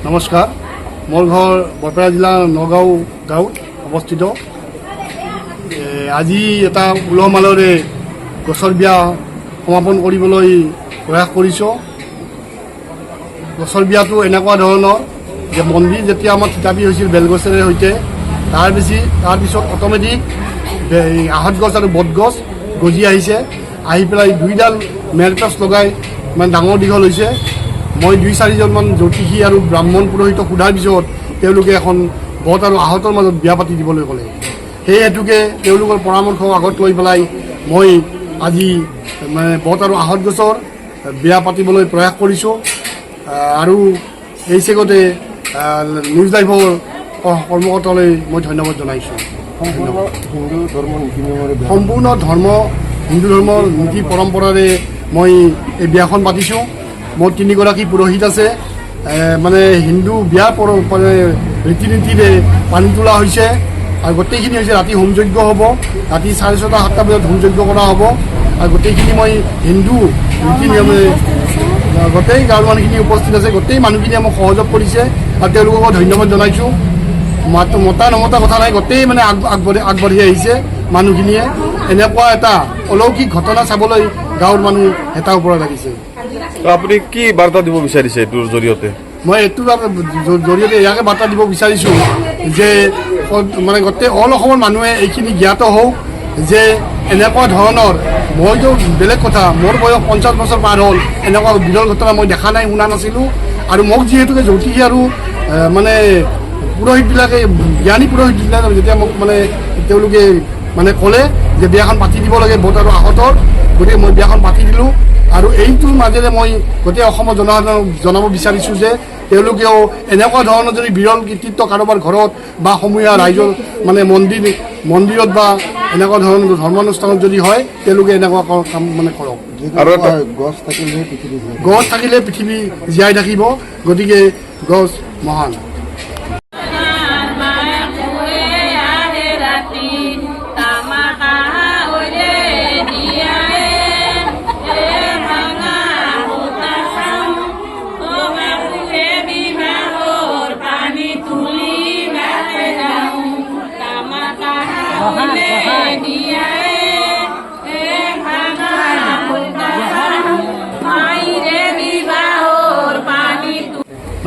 নমস্কাৰ, মোৰ ঘৰ বৰপেটা জিলাৰ নগাঁও গাঁৱত অৱস্থিত। আজি এটা উলহ মালহেৰে গছৰ বিয়া সমাপন কৰিবলৈ প্ৰয়াস কৰিছোঁ। গছৰ বিয়াটো এনেকুৱা ধৰণৰ যে মন্দিৰ যেতিয়া আমাৰ থিতাপি হৈছিল বেলগছেৰে সৈতে, তাৰপিছত অট'মেটিক আহঁত গছ আৰু বটগছ গজি আহিছে, আহি পেলাই দুইডাল মেৰপাচ লগাই ইমান ডাঙৰ দীঘল হৈছে। মই 2-4জনমান জ্যোতিষী আৰু ব্ৰাহ্মণ পুৰোহিতক সোধাৰ পিছত তেওঁলোকে এখন বট আৰু আহঁতৰ মাজত বিয়া পাতি দিবলৈ ক'লে। সেই হেতুকে তেওঁলোকৰ পৰামৰ্শ আগত লৈ পেলাই মই আজি বট আৰু আহঁত গছৰ বিয়া পাতিবলৈ প্ৰয়াস কৰিছোঁ। আৰু এই চেগতে নিউজ লাইভৰ কৰ্মকৰ্তালৈ মই ধন্যবাদ জনাইছোঁ। সম্পূৰ্ণ হিন্দু ধৰ্মৰ নীতি পৰম্পৰাৰে মই এই বিয়াখন পাতিছোঁ। মোৰ 3গৰাকী পুৰোহিত আছে। হিন্দু বিয়াৰ ৰীতি নীতিৰে পানী তোলা হৈছে আৰু গোটেইখিনি হৈছে ৰাতি হোমযজ্ঞ হ'ব। ৰাতি 6:30-7টা বজাত হোমযজ্ঞ কৰা হ'ব আৰু গোটেইখিনি মই হিন্দু নীতি নিয়মে গোটেই গাঁৱৰ মানুহখিনি উপস্থিত আছে। গোটেই মানুহখিনিয়ে মোক সহযোগ কৰিছে আৰু তেওঁলোককো ধন্যবাদ জনাইছোঁ। মতা নমতা কথা নাই, গোটেই আগবাঢ়ি আহিছে মানুহখিনিয়ে। এনেকুৱা এটা অলৌকিক ঘটনা চাবলৈ গাঁৱৰ মানুহ হেতা ওপৰত লাগিছে। আপুনি কি বাৰ্তা দিব বিচাৰিছে এইটোৰ জৰিয়তে? মই এইটোৰ জৰিয়তে ইয়াকে বাৰ্তা দিব বিচাৰিছোঁ যে গোটেই অল অসমৰ মানুহে এইখিনি জ্ঞাত হওক যে এনেকুৱা ধৰণৰ, মইতো বেলেগ কথা, মোৰ বয়স 50 বছৰ পাৰ হ'ল, এনেকুৱা বিৰল ঘটনা মই দেখা নাই, শুনা নাছিলোঁ। আৰু মোক যিহেতুকে জ্যোতিষী আৰু পুৰোহিতবিলাকে, জ্ঞানী পুৰোহিতবিলাকে যেতিয়া মোক তেওঁলোকে ক'লে যে বিয়াখন পাতি দিব লাগে বট আৰু আহঁতৰ, গতিকে মই বিয়াখন পাতি দিলোঁ। আৰু এইটোৰ মাজেৰে মই গোটেই অসমৰ জনসাধাৰণক জনাব বিচাৰিছোঁ যে তেওঁলোকেও এনেকুৱা ধৰণৰ যদি বিৰল কৃতিত্ব কাৰোবাৰ ঘৰত বা সমূহীয়া ৰাইজৰ মন্দিৰত বা এনেকুৱা ধৰণৰ ধৰ্মানুষ্ঠানত যদি হয়, তেওঁলোকে এনেকুৱা কাম কৰক। আৰু গছ থাকিলে পৃথিৱী জীয়াই থাকিব, গতিকে গছ মহান।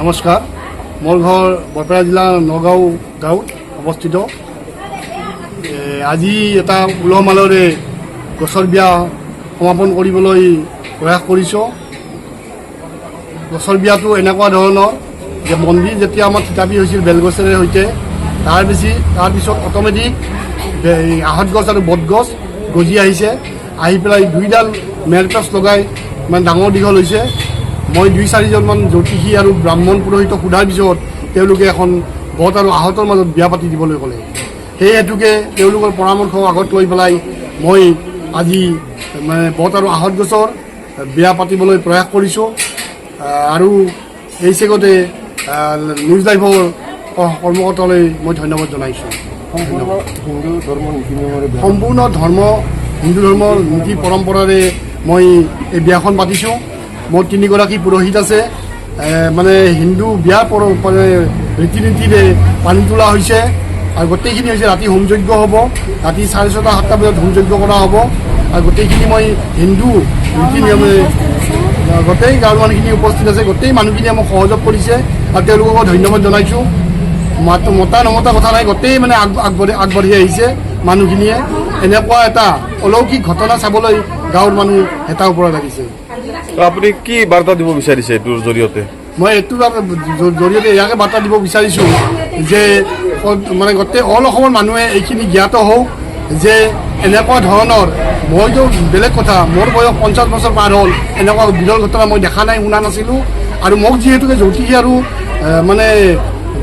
নমস্কাৰ, মোৰ ঘৰ বৰপেটা জিলাৰ নগাঁও গাঁৱত অৱস্থিত। আজি এটা উলহ মালহেৰে গছৰ বিয়া সমাপন কৰিবলৈ প্ৰয়াস কৰিছোঁ। গছৰ বিয়াটো এনেকুৱা ধৰণৰ যে মন্দিৰ যেতিয়া আমাৰ থিতাপি হৈছিল বেলগছেৰে সৈতে, তাৰপিছত অট'মেটিক আহঁত গছ আৰু বটগছ গজি আহিছে, আহি পেলাই দুইডাল মেৰপাচ লগাই ইমান ডাঙৰ দীঘল হৈছে। মই 2-4জনমান জ্যোতিষী আৰু ব্ৰাহ্মণ পুৰোহিতক সোধাৰ পিছত তেওঁলোকে এখন বট আৰু আহঁতৰ মাজত বিয়া পাতি দিবলৈ ক'লে। সেই হেতুকে তেওঁলোকৰ পৰামৰ্শ আগত লৈ পেলাই মই আজি বট আৰু আহঁত গছৰ বিয়া পাতিবলৈ প্ৰয়াস কৰিছোঁ। আৰু এই চেগতে নিউজ লাইভৰ কৰ্মকৰ্তালৈ মই ধন্যবাদ জনাইছোঁ। সম্পূৰ্ণ হিন্দু ধৰ্মৰ নীতি পৰম্পৰাৰে মই এই বিয়াখন পাতিছোঁ। মোৰ 3গৰাকী পুৰোহিত আছে। হিন্দু বিয়াৰ ৰীতি নীতিৰে পানী তোলা হৈছে আৰু গোটেইখিনি হৈছে ৰাতি হোমযজ্ঞ হ'ব। ৰাতি 6:30-7টা বজাত হোমযজ্ঞ কৰা হ'ব আৰু গোটেইখিনি মই হিন্দু নীতি নিয়মে গোটেই গাঁৱৰ মানুহখিনি উপস্থিত আছে। গোটেই মানুহখিনিয়ে মোক সহযোগ কৰিছে আৰু তেওঁলোককো ধন্যবাদ জনাইছোঁ। মতা নমতা কথা নাই, গোটেই আগবাঢ়ি আহিছে মানুহখিনিয়ে। এনেকুৱা এটা অলৌকিক ঘটনা চাবলৈ গাঁৱৰ মানুহ হেতা ওপৰত লাগিছে। আপুনি কি বাৰ্তা দিব বিচাৰিছে এইটোৰ জৰিয়তে? মই এইটোৰ জৰিয়তে ইয়াকে বাৰ্তা দিব বিচাৰিছোঁ যে গোটেই অল অসমৰ মানুহে এইখিনি জ্ঞাত হওক যে এনেকুৱা ধৰণৰ, মইতো বেলেগ কথা, মোৰ বয়স 50 বছৰ পাৰ হ'ল, এনেকুৱা বিৰল ঘটনা মই দেখা নাই, শুনা নাছিলোঁ। আৰু মোক যিহেতুকে জ্যোতিষী আৰু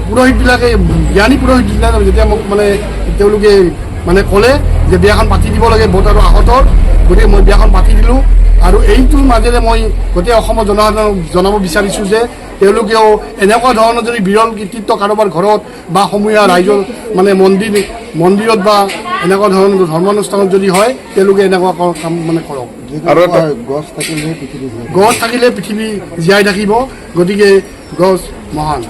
পুৰোহিতবিলাকে, জ্ঞানী পুৰোহিতবিলাকে যেতিয়া মোক তেওঁলোকে ক'লে যে বিয়াখন পাতি দিব লাগে বট আৰু আহঁতৰ, গতিকে মই বিয়াখন পাতি দিলোঁ। আৰু এইটোৰ মাজেৰে মই গোটেই অসমৰ জনসাধাৰণক জনাব বিচাৰিছোঁ যে তেওঁলোকেও এনেকুৱা ধৰণৰ যদি বিৰল কৃতিত্ব কাৰোবাৰ ঘৰত বা সমূহীয়া ৰাইজৰ মন্দিৰত বা এনেকুৱা ধৰণৰ ধৰ্মানুষ্ঠানত যদি হয় তেওঁলোকে এনেকুৱা কাম মানে কৰক। আৰু এটা গছ থাকিলে পৃথিৱী গছ থাকিলে পৃথিৱী জীয়াই থাকিব, গতিকে গছ মহান।